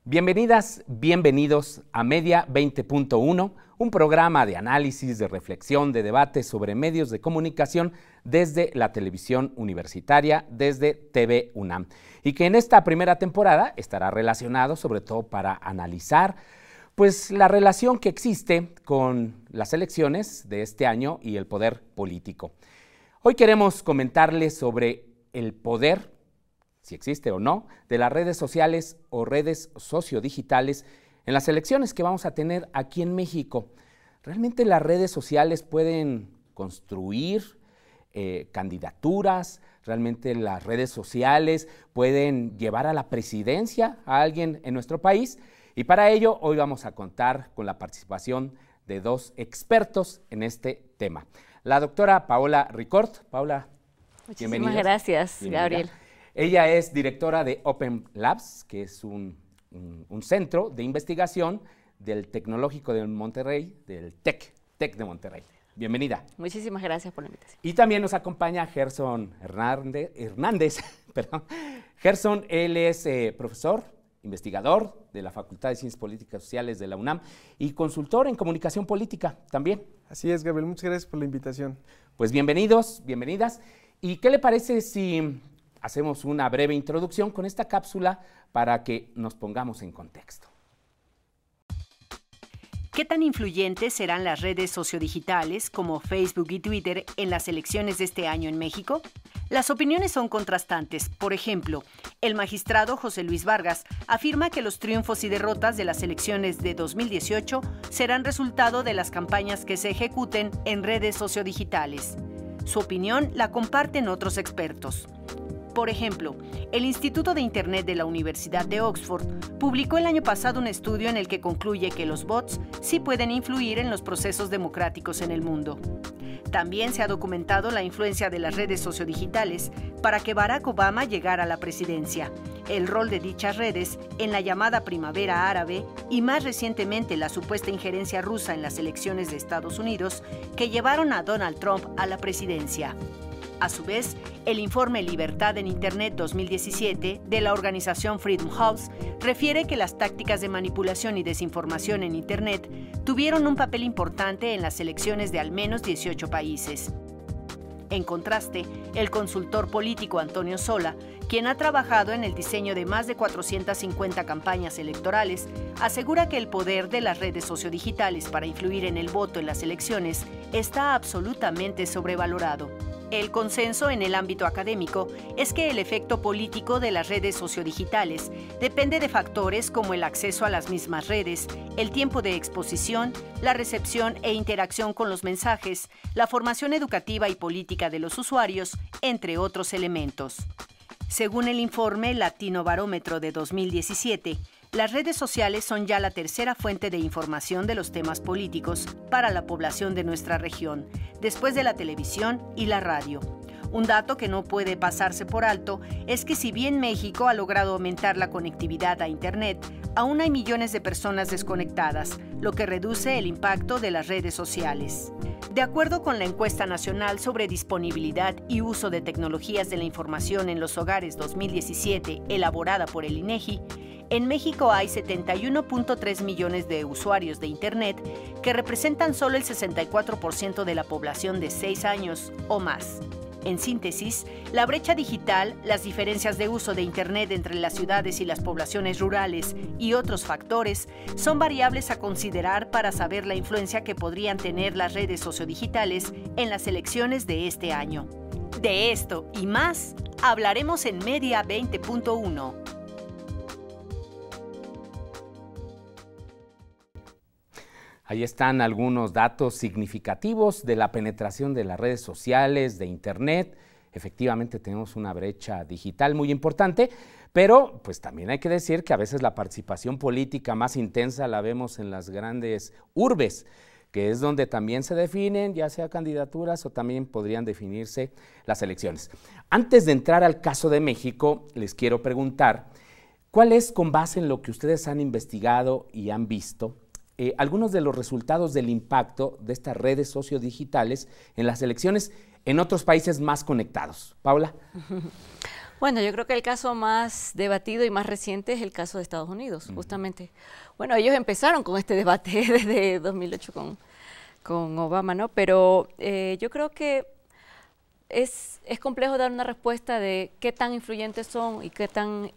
Bienvenidas, bienvenidos a Media 20.1, un programa de análisis, de reflexión, de debate sobre medios de comunicación desde la televisión universitaria, desde TV UNAM. Y que en esta primera temporada estará relacionado sobre todo para analizar pues la relación que existe con las elecciones de este año y el poder político. Hoy queremos comentarles sobre el poder, si existe o no, de las redes sociales o redes sociodigitales en las elecciones que vamos a tener aquí en México. ¿Realmente las redes sociales pueden construir candidaturas? ¿Realmente las redes sociales pueden llevar a la presidencia a alguien en nuestro país? Y para ello hoy vamos a contar con la participación de dos expertos en este tema. La doctora Paola Ricord. Paola, bienvenida. Muchísimas gracias, Gabriel. Ella es directora de Open Labs, que es un centro de investigación del Tecnológico de Monterrey, del TEC de Monterrey. Bienvenida. Muchísimas gracias por la invitación. Y también nos acompaña Gerson Hernández. Gerson, él es profesor, investigador de la Facultad de Ciencias Políticas y Sociales de la UNAM y consultor en comunicación política también. Así es, Gabriel, muchas gracias por la invitación. Pues bienvenidos, bienvenidas. ¿Y qué le parece si hacemos una breve introducción con esta cápsula para que nos pongamos en contexto? ¿Qué tan influyentes serán las redes sociodigitales como Facebook y Twitter en las elecciones de este año en México? Las opiniones son contrastantes. Por ejemplo, el magistrado José Luis Vargas afirma que los triunfos y derrotas de las elecciones de 2018 serán resultado de las campañas que se ejecuten en redes sociodigitales. Su opinión la comparten otros expertos. Por ejemplo, el Instituto de Internet de la Universidad de Oxford publicó el año pasado un estudio en el que concluye que los bots sí pueden influir en los procesos democráticos en el mundo. También se ha documentado la influencia de las redes sociodigitales para que Barack Obama llegara a la presidencia, el rol de dichas redes en la llamada primavera árabe y más recientemente la supuesta injerencia rusa en las elecciones de Estados Unidos que llevaron a Donald Trump a la presidencia. A su vez, el informe Libertad en Internet 2017 de la organización Freedom House refiere que las tácticas de manipulación y desinformación en Internet tuvieron un papel importante en las elecciones de al menos 18 países. En contraste, el consultor político Antonio Sola, quien ha trabajado en el diseño de más de 450 campañas electorales, asegura que el poder de las redes sociodigitales para influir en el voto en las elecciones está absolutamente sobrevalorado. El consenso en el ámbito académico es que el efecto político de las redes sociodigitales depende de factores como el acceso a las mismas redes, el tiempo de exposición, la recepción e interacción con los mensajes, la formación educativa y política de los usuarios, entre otros elementos. Según el informe Latino Barómetro de 2017, las redes sociales son ya la tercera fuente de información de los temas políticos para la población de nuestra región, después de la televisión y la radio. Un dato que no puede pasarse por alto es que si bien México ha logrado aumentar la conectividad a Internet, aún hay millones de personas desconectadas, lo que reduce el impacto de las redes sociales. De acuerdo con la encuesta nacional sobre disponibilidad y uso de tecnologías de la información en los hogares 2017, elaborada por el INEGI, en México hay 71.3 millones de usuarios de Internet que representan solo el 64% de la población de 6 años o más. En síntesis, la brecha digital, las diferencias de uso de Internet entre las ciudades y las poblaciones rurales y otros factores son variables a considerar para saber la influencia que podrían tener las redes sociodigitales en las elecciones de este año. De esto y más hablaremos en Media 20.1. Ahí están algunos datos significativos de la penetración de las redes sociales, de Internet. Efectivamente tenemos una brecha digital muy importante, pero pues también hay que decir que a veces la participación política más intensa la vemos en las grandes urbes, que es donde también se definen ya sea candidaturas o también podrían definirse las elecciones. Antes de entrar al caso de México, les quiero preguntar, ¿cuál es, con base en lo que ustedes han investigado y han visto, algunos de los resultados del impacto de estas redes sociodigitales en las elecciones en otros países más conectados? Paula. Bueno, yo creo que el caso más debatido y más reciente es el caso de Estados Unidos, justamente. Bueno, ellos empezaron con este debate desde 2008 con Obama, ¿no? Pero yo creo que es complejo dar una respuesta de qué tan influyentes son y qué tan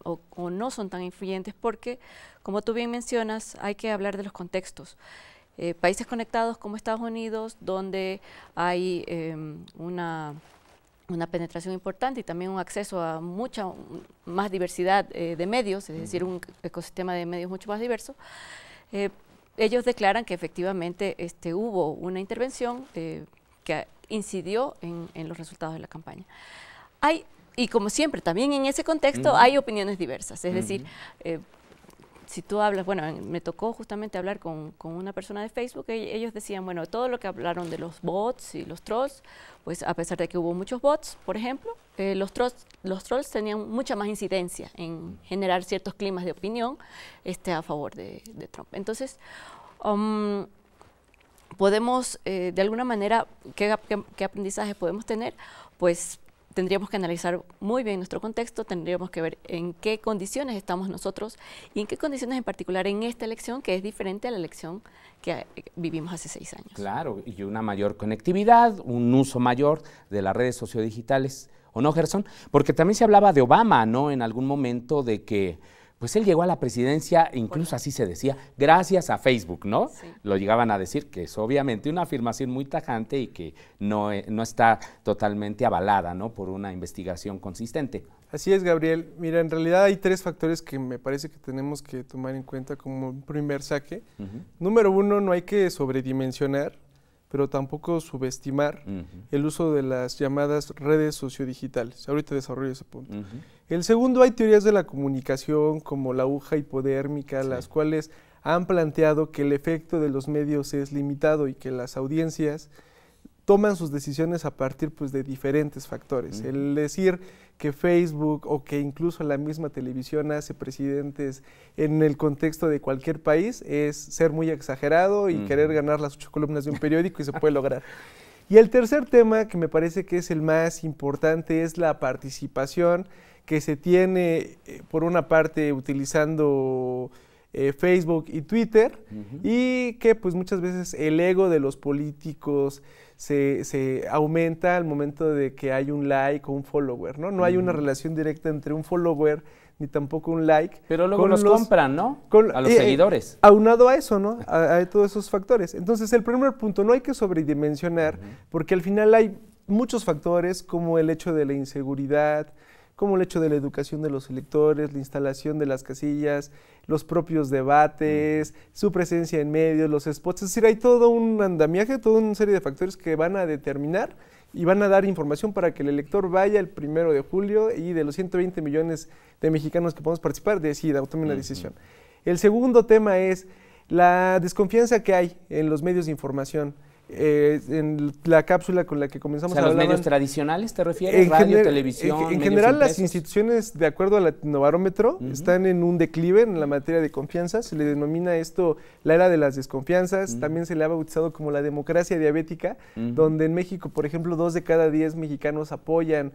o no son tan influyentes, porque, como tú bien mencionas, hay que hablar de los contextos. Países conectados como Estados Unidos, donde hay una penetración importante y también un acceso a mucha más diversidad de medios, es decir, un ecosistema de medios mucho más diverso, ellos declaran que efectivamente hubo una intervención que incidió en los resultados de la campaña. Y como siempre, también en ese contexto hay opiniones diversas, es decir, si tú hablas, bueno, me tocó justamente hablar con una persona de Facebook, ellos decían, bueno, todo lo que hablaron de los bots y los trolls, pues a pesar de que hubo muchos bots, por ejemplo, los trolls tenían mucha más incidencia en generar ciertos climas de opinión a favor de Trump. Entonces, podemos, de alguna manera, ¿qué aprendizaje podemos tener? Pues tendríamos que analizar muy bien nuestro contexto, tendríamos que ver en qué condiciones estamos nosotros y en qué condiciones en particular en esta elección, que es diferente a la elección que vivimos hace 6 años. Claro, y una mayor conectividad, un uso mayor de las redes sociodigitales, ¿o no, Gerson? Porque también se hablaba de Obama, ¿no? En algún momento de que pues él llegó a la presidencia, incluso así se decía, gracias a Facebook, ¿no? Sí. Lo llegaban a decir, que es obviamente una afirmación muy tajante y que no está totalmente avalada, ¿no? Por una investigación consistente. Así es, Gabriel. Mira, en realidad hay 3 factores que me parece que tenemos que tomar en cuenta como un primer saque. Número 1, no hay que sobredimensionar, pero tampoco subestimar el uso de las llamadas redes sociodigitales. Ahorita desarrollo ese punto. El segundo, hay teorías de la comunicación como la aguja hipodérmica, las cuales han planteado que el efecto de los medios es limitado y que las audiencias toman sus decisiones a partir pues, de diferentes factores. El decir que Facebook o que incluso la misma televisión hace presidentes en el contexto de cualquier país es ser muy exagerado y querer ganar las 8 columnas de un periódico y se puede lograr. Y el tercer tema, que me parece que es el más importante, es la participación que se tiene, por una parte, utilizando Facebook y Twitter, y que pues muchas veces el ego de los políticos se aumenta al momento de que hay un like o un follower, ¿no? No hay una relación directa entre un follower ni tampoco un like. Pero luego los compran, ¿no? A los seguidores. Aunado a eso, ¿no? A todos esos factores. Entonces, el primer punto, no hay que sobredimensionar, porque al final hay muchos factores, como el hecho de la inseguridad, como el hecho de la educación de los electores, la instalación de las casillas, los propios debates, su presencia en medios, los spots. Es decir, hay todo un andamiaje, toda una serie de factores que van a determinar y van a dar información para que el elector vaya el 1 de julio y de los 120 millones de mexicanos que podemos participar, decida o tome una decisión. El segundo tema es la desconfianza que hay en los medios de información. En la cápsula con la que comenzamos a hablar. ¿Los medios tradicionales te refieres? Radio, televisión. En general, las instituciones, de acuerdo al Latinobarómetro, están en un declive en la materia de confianza. Se le denomina esto la era de las desconfianzas. También se le ha bautizado como la democracia diabética, donde en México, por ejemplo, 2 de cada 10 mexicanos apoyan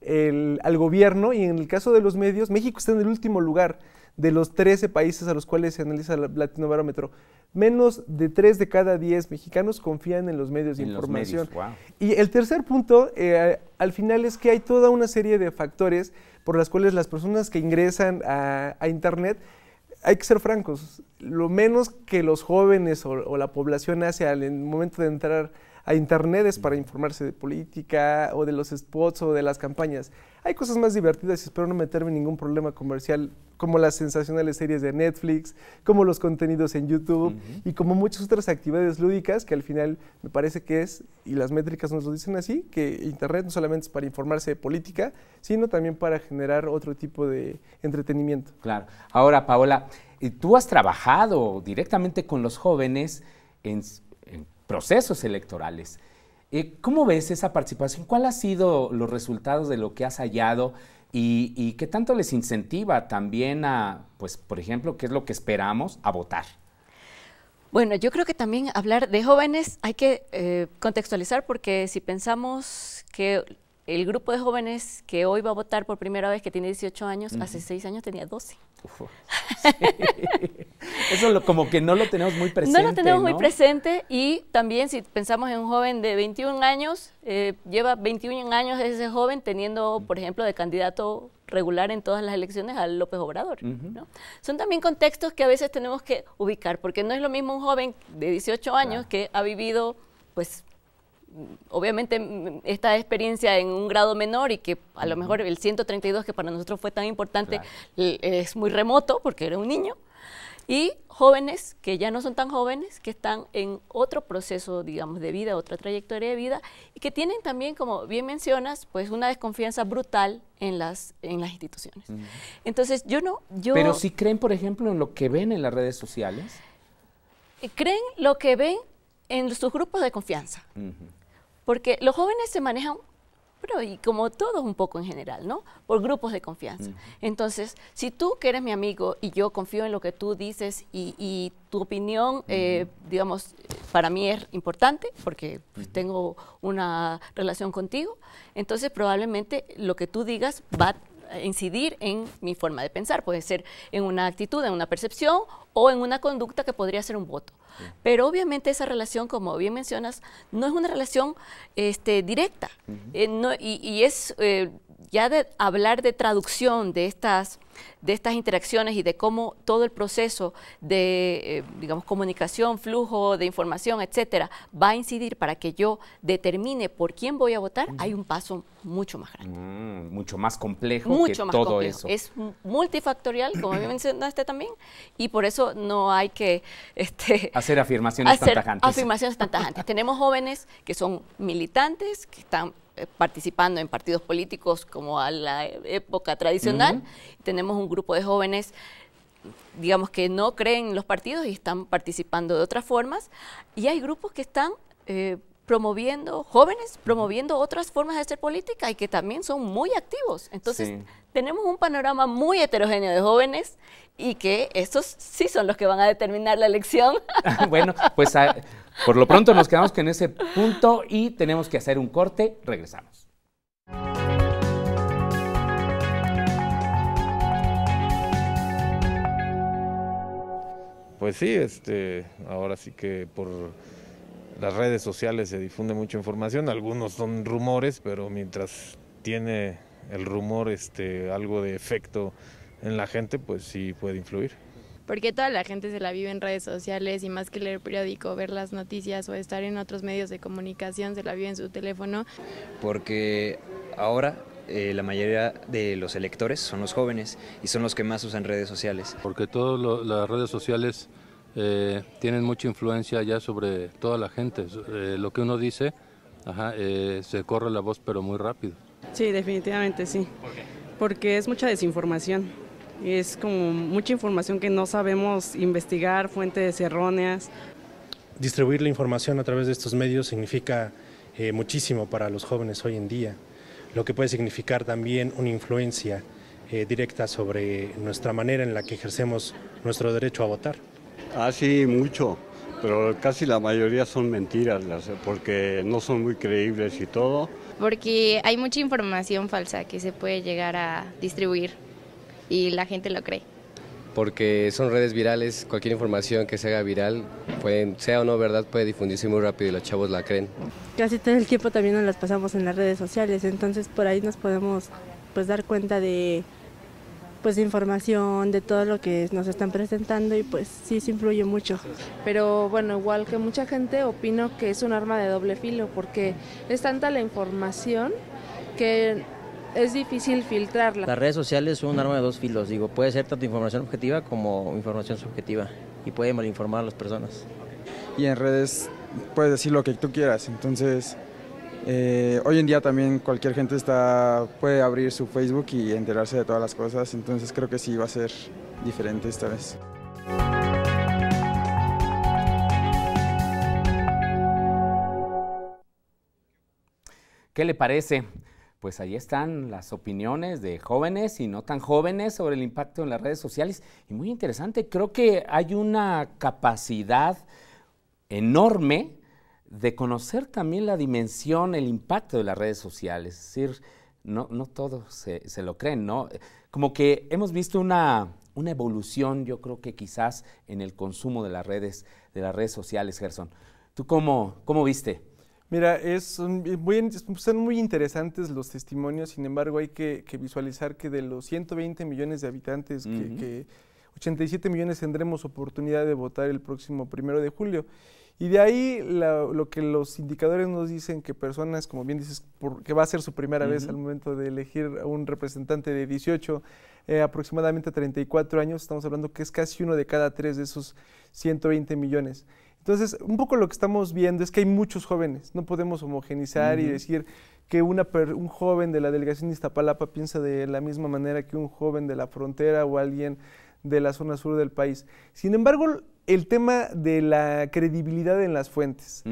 al gobierno, y en el caso de los medios, México está en el último lugar de los 13 países a los cuales se analiza el Latinobarómetro. Menos de 3 de cada 10 mexicanos confían en los medios de información. Y el tercer punto, al final, es que hay toda una serie de factores por las cuales las personas que ingresan a Internet, hay que ser francos, lo menos que los jóvenes o la población hace al momento de entrar a Internet es para informarse de política o de los spots o de las campañas. Hay cosas más divertidas, y espero no meterme en ningún problema comercial, como las sensacionales series de Netflix, como los contenidos en YouTube y como muchas otras actividades lúdicas que al final me parece que es, y las métricas nos lo dicen así, que Internet no solamente es para informarse de política, sino también para generar otro tipo de entretenimiento. Claro. Ahora, Paola, tú has trabajado directamente con los jóvenes en procesos electorales. ¿Cómo ves esa participación? ¿Cuáles han sido los resultados de lo que has hallado y qué tanto les incentiva también a, pues, por ejemplo, qué es lo que esperamos, a votar? Bueno, yo creo que también hablar de jóvenes hay que contextualizar, porque si pensamos que el grupo de jóvenes que hoy va a votar por primera vez, que tiene 18 años, hace 6 años tenía 12. Sí. Eso como que no lo tenemos muy presente. No lo tenemos muy presente, y también si pensamos en un joven de 21 años, lleva 21 años ese joven teniendo, por ejemplo, de candidato regular en todas las elecciones a López Obrador, ¿no? Son también contextos que a veces tenemos que ubicar, porque no es lo mismo un joven de 18 años que ha vivido, pues, obviamente esta experiencia en un grado menor, y que a lo mejor el 132, que para nosotros fue tan importante, es muy remoto porque era un niño, y jóvenes que ya no son tan jóvenes, que están en otro proceso, digamos, de vida, otra trayectoria de vida, y que tienen también, como bien mencionas, pues una desconfianza brutal en las instituciones. Entonces, Pero si creen, por ejemplo, en lo que ven en las redes sociales. Creen lo que ven en sus grupos de confianza. Porque los jóvenes se manejan, pero y como todos un poco en general, ¿no? Por grupos de confianza. Entonces, si tú que eres mi amigo y yo confío en lo que tú dices, y tu opinión, digamos, para mí es importante porque pues, tengo una relación contigo, entonces probablemente lo que tú digas va a incidir en mi forma de pensar. Puede ser en una actitud, en una percepción o en una conducta que podría ser un voto. Pero obviamente esa relación, como bien mencionas, no es una relación directa. Y es ya de hablar de traducción de estas interacciones y de cómo todo el proceso de, digamos, comunicación, flujo de información, etcétera, va a incidir para que yo determine por quién voy a votar. Hay un paso mucho más grande. Mucho más complejo mucho que más todo complejo. eso. Es multifactorial, como bien mencionaste también, y por eso no hay que hacer afirmaciones tan tajantes. Tenemos jóvenes que son militantes, que están participando en partidos políticos como a la época tradicional. Tenemos un grupo de jóvenes, digamos, que no creen en los partidos y están participando de otras formas, y hay grupos que están promoviendo otras formas de hacer política y que también son muy activos. Entonces, tenemos un panorama muy heterogéneo de jóvenes, y que estos sí son los que van a determinar la elección. Bueno, pues por lo pronto nos quedamos con ese punto y tenemos que hacer un corte. Regresamos. Pues sí, ahora sí que por las redes sociales se difunde mucha información. Algunos son rumores, pero mientras tiene el rumor algo de efecto en la gente, pues sí puede influir. Porque toda la gente se la vive en redes sociales, y más que leer periódico, ver las noticias o estar en otros medios de comunicación, se la vive en su teléfono. Porque ahora la mayoría de los electores son los jóvenes y son los que más usan redes sociales. Porque todas las redes sociales tienen mucha influencia ya sobre toda la gente. Lo que uno dice, se corre la voz, pero muy rápido. Sí, definitivamente sí. ¿Por qué? Porque es mucha desinformación. Es como mucha información que no sabemos investigar, fuentes erróneas. Distribuir la información a través de estos medios significa muchísimo para los jóvenes hoy en día, lo que puede significar también una influencia directa sobre nuestra manera en la que ejercemos nuestro derecho a votar. Sí, mucho, pero casi la mayoría son mentiras, porque no son muy creíbles y todo. Porque hay mucha información falsa que se puede llegar a distribuir y la gente lo cree. Porque son redes virales, cualquier información que se haga viral, sea o no verdad, puede difundirse muy rápido y los chavos la creen. Casi todo el tiempo también nos las pasamos en las redes sociales, entonces por ahí nos podemos dar cuenta de información, de todo lo que nos están presentando, y pues sí se influye mucho. Pero bueno, igual que mucha gente, opino que es un arma de doble filo, porque es tanta la información que es difícil filtrarla. Las redes sociales son un arma de dos filos, puede ser tanto información objetiva como información subjetiva, y puede malinformar a las personas. Y en redes puedes decir lo que tú quieras, entonces hoy en día también cualquier gente puede abrir su Facebook y enterarse de todas las cosas, entonces creo que sí va a ser diferente esta vez. ¿Qué le parece? Pues ahí están las opiniones de jóvenes y no tan jóvenes sobre el impacto en las redes sociales. Y muy interesante, creo que hay una capacidad enorme de conocer también la dimensión, el impacto de las redes sociales. Es decir, no todos se lo creen, ¿no? Como que hemos visto una evolución, yo creo que quizás en el consumo de las redes sociales, Gerson. ¿Tú cómo viste? Mira, son muy interesantes los testimonios, sin embargo hay que visualizar que de los 120 millones de habitantes, que 87 millones tendremos oportunidad de votar el próximo 1 de julio. Y de ahí lo que los indicadores nos dicen que personas, como bien dices, que va a ser su primera vez al momento de elegir a un representante de 18, aproximadamente 34 años, estamos hablando que es casi 1 de cada 3 de esos 120 millones. Entonces, un poco lo que estamos viendo es que hay muchos jóvenes, no podemos homogenizar y decir que un joven de la delegación de Iztapalapa piensa de la misma manera que un joven de la frontera o alguien de la zona sur del país. Sin embargo, el tema de la credibilidad en las fuentes.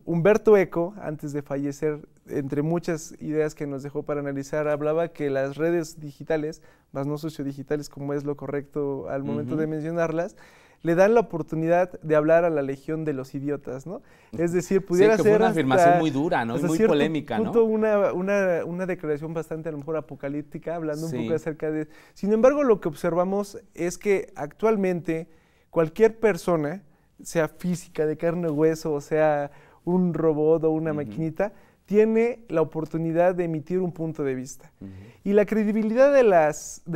Humberto Eco, antes de fallecer, entre muchas ideas que nos dejó para analizar, hablaba que las redes digitales, más no sociodigitales como es lo correcto al momento de mencionarlas, le dan la oportunidad de hablar a la legión de los idiotas, ¿no? Es decir, pudiera ser fue una afirmación muy dura, ¿no? Y muy polémica, ¿no? Una declaración bastante a lo mejor apocalíptica, hablando un poco acerca de... Sin embargo, lo que observamos es que actualmente cualquier persona, sea física, de carne y hueso, o sea un robot o una maquinita, tiene la oportunidad de emitir un punto de vista. Y la credibilidad de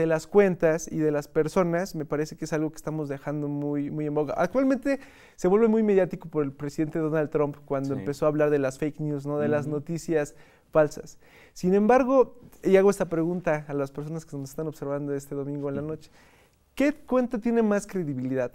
las cuentas y de las personas me parece que es algo que estamos dejando muy en boga. Actualmente se vuelve muy mediático por el presidente Donald Trump cuando empezó a hablar de las fake news, ¿no? De las noticias falsas. Sin embargo, y hago esta pregunta a las personas que nos están observando este domingo en la noche, ¿qué cuenta tiene más credibilidad?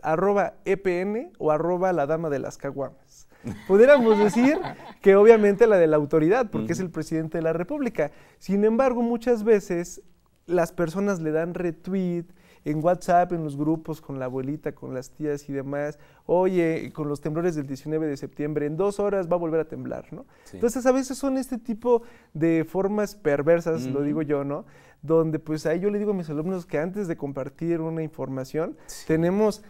¿@EPN o @la dama de las caguamas? Pudiéramos decir que obviamente la de la autoridad, porque es el presidente de la República. Sin embargo, muchas veces las personas le dan retweet en WhatsApp, en los grupos, con la abuelita, con las tías y demás. Oye, con los temblores del 19 de septiembre, en 2 horas va a volver a temblar, ¿no? Sí. Entonces, a veces son este tipo de formas perversas, lo digo yo, ¿no? Donde, pues, ahí yo le digo a mis alumnos que antes de compartir una información, tenemos...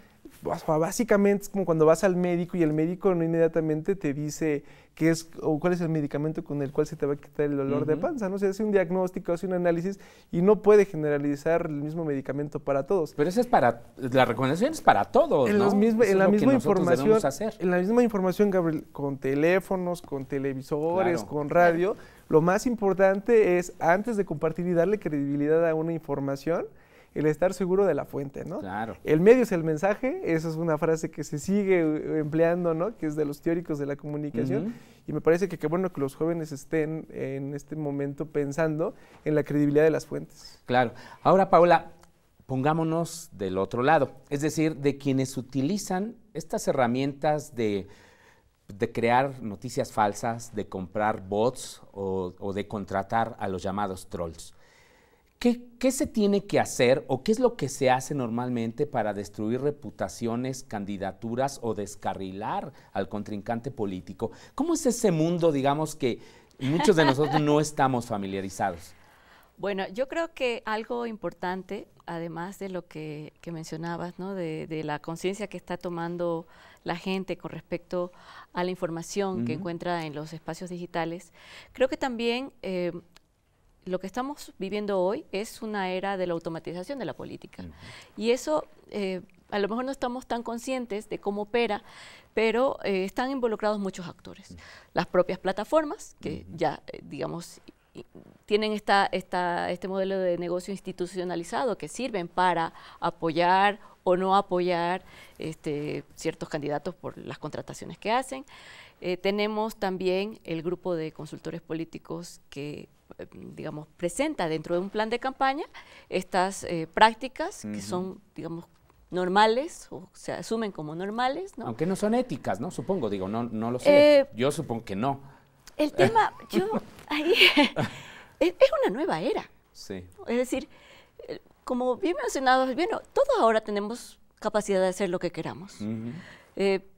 Básicamente es como cuando vas al médico y el médico no inmediatamente te dice qué es o cuál es el medicamento con el cual se te va a quitar el dolor de panza, ¿no? Se hace un diagnóstico, hace un análisis y no puede generalizar el mismo medicamento para todos. Pero eso es la recomendación es para todos, ¿no? En la misma información, Gabriel, con teléfonos, con televisores, con radio, lo más importante es, antes de compartir y darle credibilidad a una información, el estar seguro de la fuente, ¿no? Claro. El medio es el mensaje, esa es una frase que se sigue empleando, ¿no? Que es de los teóricos de la comunicación, y me parece que qué bueno que los jóvenes estén en este momento pensando en la credibilidad de las fuentes. Claro. Ahora, Paola, pongámonos del otro lado, es decir, de quienes utilizan estas herramientas de crear noticias falsas, de comprar bots o de contratar a los llamados trolls. ¿Qué se tiene que hacer o qué es lo que se hace normalmente para destruir reputaciones, candidaturas o descarrilar al contrincante político? ¿Cómo es ese mundo, digamos, que muchos de nosotros no estamos familiarizados? Bueno, yo creo que algo importante, además de lo que mencionabas, ¿no? de la conciencia que está tomando la gente con respecto a la información que encuentra en los espacios digitales, creo que también... lo que estamos viviendo hoy es una era de la automatización de la política. Y eso, a lo mejor no estamos tan conscientes de cómo opera, pero están involucrados muchos actores. Las propias plataformas, que ya, digamos, tienen este modelo de negocio institucionalizado que sirven para apoyar o no apoyar ciertos candidatos por las contrataciones que hacen. Tenemos también el grupo de consultores políticos que digamos, presenta dentro de un plan de campaña estas prácticas que son, digamos, normales o se asumen como normales, ¿no? Aunque no son éticas, ¿no? Supongo, digo, no lo sé. Yo supongo que no. El tema, ahí es una nueva era. Sí. Es decir, como bien mencionado, bueno, todos ahora tenemos capacidad de hacer lo que queramos.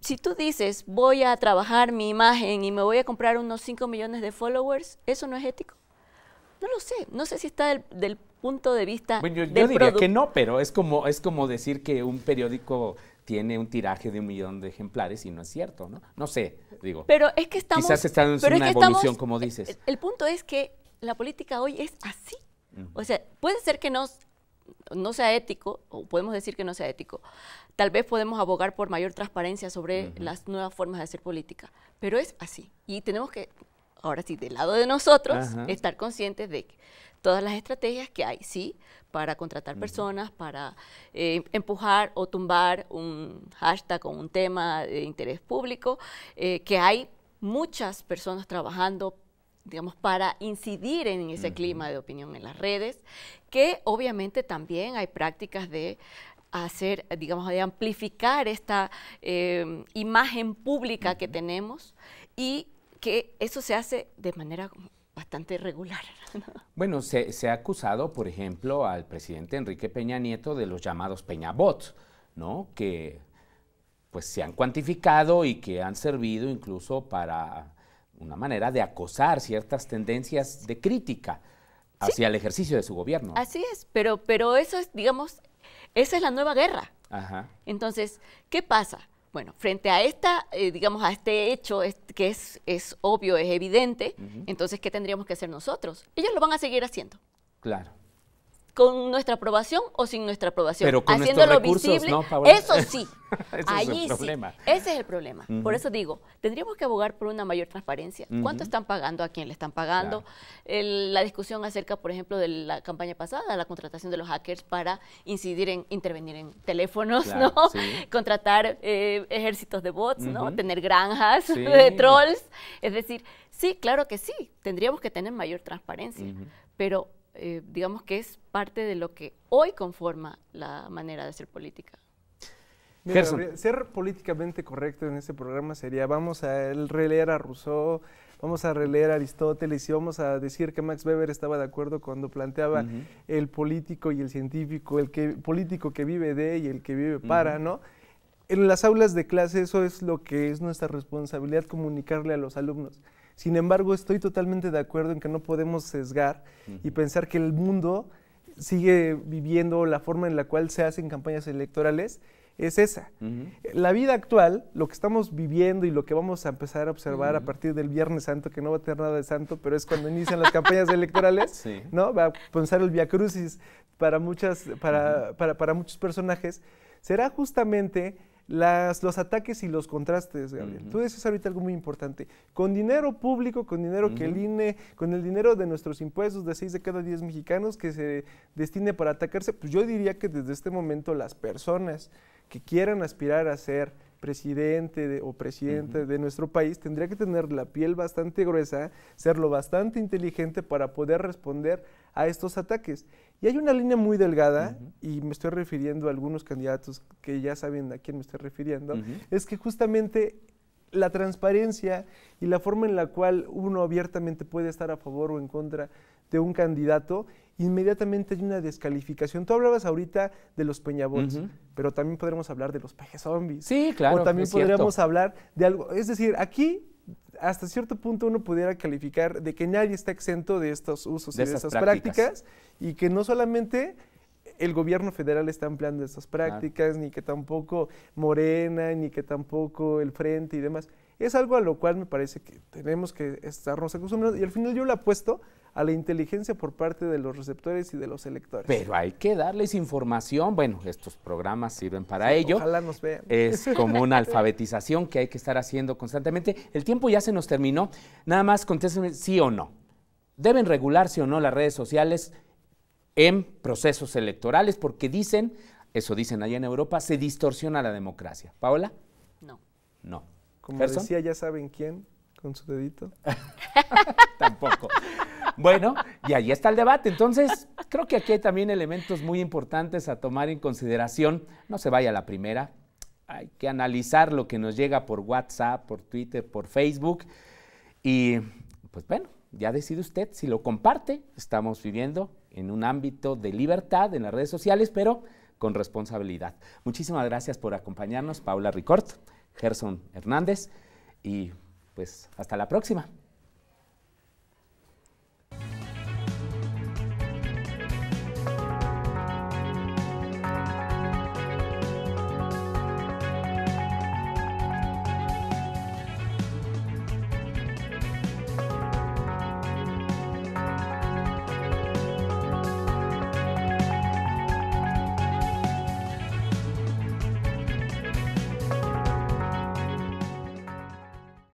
Si tú dices, voy a trabajar mi imagen y me voy a comprar unos 5 millones de followers, ¿eso no es ético? No sé si está del punto de vista bueno, yo diría que no, pero es como decir que un periódico tiene un tiraje de 1 millón de ejemplares y no es cierto, ¿no? No sé, digo. Pero es que estamos... Quizás está en una evolución, como dices. El punto es que la política hoy es así. O sea, puede ser que no sea ético, o podemos decir que no sea ético. Tal vez podemos abogar por mayor transparencia sobre las nuevas formas de hacer política, pero es así. Y tenemos que, ahora sí, del lado de nosotros, estar conscientes de que todas las estrategias que hay, sí, para contratar personas, para empujar o tumbar un hashtag o un tema de interés público, que hay muchas personas trabajando, digamos, para incidir en ese clima de opinión en las redes, que obviamente también hay prácticas de hacer, digamos, de amplificar esta imagen pública que tenemos, y que eso se hace de manera bastante regular. Bueno, se ha acusado, por ejemplo, al presidente Enrique Peña Nieto de los llamados Peñabots, ¿no? Que pues se han cuantificado y que han servido incluso para una manera de acosar ciertas tendencias de crítica hacia el ejercicio de su gobierno. Así es, pero eso es, digamos, esa es la nueva guerra. Ajá. Entonces, ¿qué pasa? Bueno, frente a digamos, a este hecho que es obvio, es evidente, entonces, ¿qué tendríamos que hacer nosotros? Ellos lo van a seguir haciendo. Claro. Con nuestra aprobación o sin nuestra aprobación. Pero con haciéndolo recursos, visible. ¿no, Paola? Eso sí. Allí es el problema. Sí. Ese es el problema. Por eso digo, tendríamos que abogar por una mayor transparencia. ¿Cuánto están pagando? ¿A quién le están pagando? Claro. La discusión acerca, por ejemplo, de la campaña pasada, la contratación de los hackers para intervenir en teléfonos, claro, ¿no? Sí. Contratar ejércitos de bots, ¿no? Tener granjas de trolls. Es decir, sí, claro que sí. Tendríamos que tener mayor transparencia. Pero digamos que es parte de lo que hoy conforma la manera de hacer política. Mira, Gabriel, ser políticamente correcto en este programa sería, vamos a releer a Rousseau, vamos a releer a Aristóteles y vamos a decir que Max Weber estaba de acuerdo cuando planteaba el político y el científico, político que vive de y el que vive para, ¿no? En las aulas de clase eso es lo que es nuestra responsabilidad, comunicarle a los alumnos. Sin embargo, estoy totalmente de acuerdo en que no podemos sesgar y pensar que el mundo sigue viviendo la forma en la cual se hacen campañas electorales, es esa. La vida actual, lo que estamos viviendo y lo que vamos a empezar a observar a partir del Viernes Santo, que no va a tener nada de santo, pero es cuando inician las campañas electorales, ¿no? Va a pensar el Vía Crucis para muchos personajes, será justamente los ataques y los contrastes, Gabriel. Tú decías ahorita algo muy importante. Con dinero público, con dinero que el INE, con el dinero de nuestros impuestos de 6 de cada 10 mexicanos que se destine para atacarse, pues yo diría que desde este momento las personas que quieran aspirar a ser presidente o presidenta de nuestro país tendría que tener la piel bastante gruesa, ser lo bastante inteligente para poder responder a estos ataques. Y hay una línea muy delgada, y me estoy refiriendo a algunos candidatos que ya saben a quién me estoy refiriendo, es que justamente la transparencia y la forma en la cual uno abiertamente puede estar a favor o en contra de un candidato, inmediatamente hay una descalificación. Tú hablabas ahorita de los Peñabots, pero también podremos hablar de los peje zombies. Sí, claro. O también podríamos hablar de algo, es decir, aquí hasta cierto punto uno pudiera calificar de que nadie está exento de estos usos y de esas prácticas, y que no solamente el gobierno federal está empleando estas prácticas, ni que tampoco Morena, ni que tampoco el Frente y demás. Es algo a lo cual me parece que tenemos que estarnos acostumbrados, y al final yo le apuesto a la inteligencia por parte de los receptores y de los electores. Pero hay que darles información. Bueno, estos programas sirven para ello. Ojalá nos vean. Es como una alfabetización que hay que estar haciendo constantemente. El tiempo ya se nos terminó. Nada más contéstenme sí o no. ¿Deben regularse o no las redes sociales en procesos electorales? Porque dicen, eso dicen allá en Europa, se distorsiona la democracia. ¿Paola? No. No. Como decía, ya saben quién, con su dedito. Tampoco. Bueno, y ahí está el debate. Entonces, creo que aquí hay también elementos muy importantes a tomar en consideración. No se vaya a la primera. Hay que analizar lo que nos llega por WhatsApp, por Twitter, por Facebook. Y, pues bueno, ya decide usted si lo comparte. Estamos viviendo en un ámbito de libertad en las redes sociales, pero con responsabilidad. Muchísimas gracias por acompañarnos, Paola Ricord, Gerson Hernández, y pues hasta la próxima.